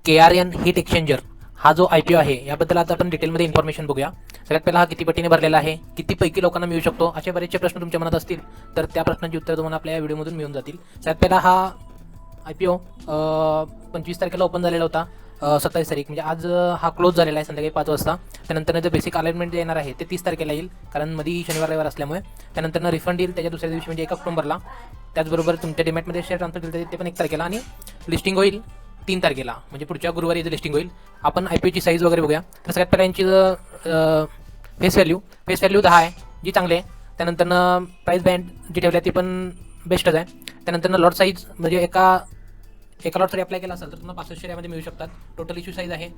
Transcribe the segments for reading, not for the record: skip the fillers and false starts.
KRN heat exchanger हा जो IPO आहे याबद्दल आता आपण डिटेलमध्ये इन्फॉर्मेशन बघूया. सगळ्यात पहिला हा किती पटीने भरलेला आहे, किती पैकी लोकांना मिळू शकतो, असे बरेचसे प्रश्न तुमच्या मनात असतील तर त्या प्रश्नांची उत्तर तुम्हाला आपल्या या व्हिडिओमधून मिळून जातील. सगळ्यात पहिला हा IPO 25 तारखेला ओपन झालेला होता. 27 तारीख म्हणजे आज हा क्लोज झालेला आहे संध्याकाळी 5 वाजता. त्यानंतर जे बेसिक अलाइनमेंट जे येणार आहे ते 30 तारखेला येईल, कारण मध्ये शनिवार रविवार असल्यामुळे. त्यानंतर रिफंड येईल त्याच्या दुसऱ्या दिवशी म्हणजे 1 ऑक्टोबरला. त्याचबरोबर तुमच्या डिमॅटमध्ये शेअर ट्रान्सफर केले ते पण 1 तारखेला आणि लिस्टिंग होईल 3 तारखेला, म्हणजे पुढच्या गुरुवारी याचं लिस्टिंग होईल. आपण IPOची साईज वगैरे बघूया. तर सगळ्यात पहिला यांची फेस व्हॅल्यू 10 आहे, जी चांगली आहे. त्यानंतर प्राईस बँड जी ठेवली आहे ती पण बेस्टच आहे. त्यानंतर लॉट साईज म्हणजे एका लॉट जरी अप्लाय केला असेल तर तुम्हाला 65 शेअरमध्ये मिळू शकतात. टोटल इश्यू साईज आहे.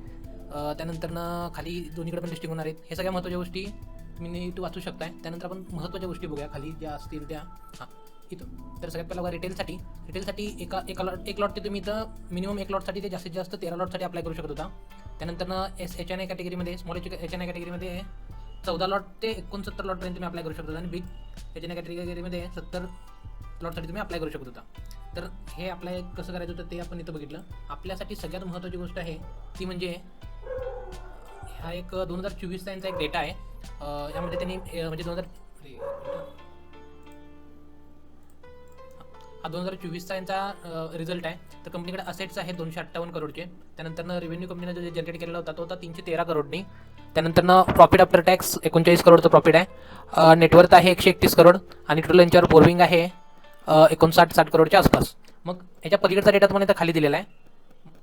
त्यानंतर खाली दोन्हीकडे पण लिस्टिंग होणार आहेत. हे सगळ्या महत्त्वाच्या गोष्टी तुम्ही इथं वाचू शकताय. त्यानंतर आपण महत्त्वाच्या गोष्टी बघूया खाली ज्या असतील त्या इथं. तर सगळ्यात पहिला रिटेलसाठी एक लॉट ते तुम्ही इथं मिनिमम 1 लॉटसाठी ते जास्तीत जास्त 13 लॉटसाठी अप्लाय करू शकत होता. त्यानंतर HNI कॅटेगरीमध्ये स्मॉल HNI कॅटेगरीमध्ये 14 लॉट ते 69 लॉटपर्यंत तुम्ही अप्लाय करू शकत होता आणि बिग HNI कॅटेगरीमध्ये 70 लॉटसाठी तुम्ही अप्लाय करू शकत होता. तर हे अप्लाय कसं करायचं होतं ते आपण इथं बघितलं. आपल्यासाठी सगळ्यात महत्त्वाची गोष्ट आहे ती म्हणजे हा एक 2024चा यांचा एक डेटा आहे. यामध्ये त्यांनी म्हणजे 2024चा यांचा रिझल्ट आहे. तर कंपनीकडे असेट्स आहे 258 करोडचे. त्यानंतर रेव्हेन्यू कंपनीने जो जनरेट केलेला होता तो होता 313 करोडनी. त्यानंतर प्रॉफिट आफ्टर टॅक्स 39 करोडचं प्रॉफिट आहे. नेटवर्थ आहे 131 करोड आणि टोटल यांच्यावर बोर्विंग आहे 59-60 करोडच्या आसपास. मग याच्या पलीकडचा डेटा तुम्हाला इथं खाली दिलेला आहे.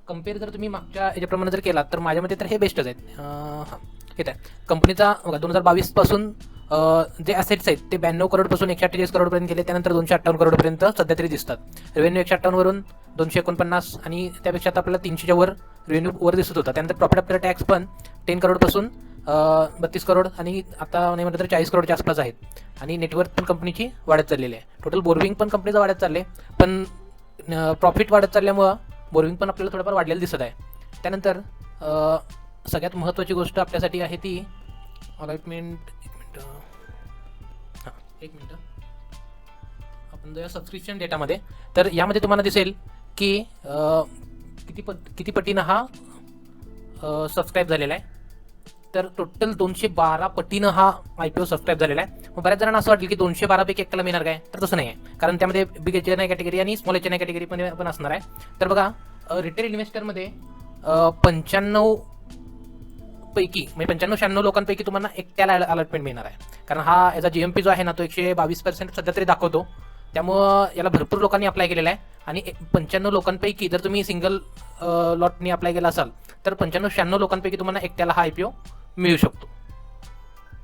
कम्पेअर जर तुम्ही मागच्या याच्याप्रमाणे जर केला तर माझ्यामध्ये तर हे बेस्टच आहेत. येत आहे कंपनीचा 2022 पासून जे असेट्स आहेत ते 92 करोडपासून 148 करोडपर्यंत गेले. त्यानंतर 258 करोडपर्यंत सध्या तरी दिसतात. रेव्हेन्यू 158 वरून 249 आणि त्यापेक्षा आता आपल्याला 300च्या वर रेव्हेन्यू वर दिसत होता. त्यानंतर प्रॉफिट आफ्टर टॅक्स पण 10 करोडपासून 32 करोड आणि आता नाही म्हटलं तर 40 करोडच्या आसपास आहेत. आणि नेटवर्थ पण कंपनीची वाढत चाललेली आहे. टोटल बोर्विंग पण कंपनीचं वाढत चालले, पण प्रॉफिट वाढत चालल्यामुळं बोर्विंग पण आपल्याला थोडंफार वाढलेलं दिसत आहे. त्यानंतर सगळ्यात महत्त्वाची गोष्ट आपल्यासाठी आहे ती अलॉटमेंट. एक मिनटं आपण जाऊया सबस्क्रिप्शन डेटामध्ये. तर यामध्ये तुम्हाला दिसेल की किती पटीनं हा सबस्क्राईब झालेला आहे. तर टोटल 212 पटीनं हा IPO सबस्क्राईब झालेला आहे. मग बऱ्याच जणांना असं वाटेल की 212 पैकी एकट्याला मिळणार काय, तर तसं नाही आहे. कारण त्यामध्ये बिग HNI कॅटेगरी आणि स्मॉल HNI कॅटेगरी पण असणार आहे. तर बघा रिटेल इन्व्हेस्टरमध्ये 95 पैकी म्हणजे 95-96 लोकांपैकी तुम्हाला एकट्याला अलॉटमेंट मिळणार आहे. कारण हा याचा GMP जो आहे ना तो 122% सध्या तरी दाखवतो. त्यामुळं याला भरपूर लोकांनी अप्लाय केलेला आहे. आणि 95 लोकांपैकी जर तुम्ही सिंगल लॉटनी अप्लाय केला असाल तर 95-96 लोकांपैकी तुम्हाला एकट्याला हा IPO मिळू शकतो.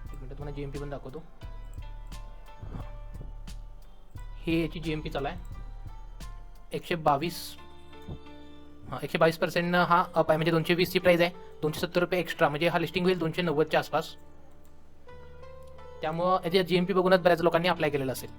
एक मिनिट तुम्हाला GMP पण दाखवतो. हे याची GMP चालू आहे 122% हा अप आहे. म्हणजे 220ची प्राईस आहे. 270 रुपये एक्स्ट्रा म्हणजे हा लिस्टिंग होईल 290च्या आसपास. त्यामुळं याची GMP बघूनच बऱ्याच लोकांनी अप्लाय केलेला असेल.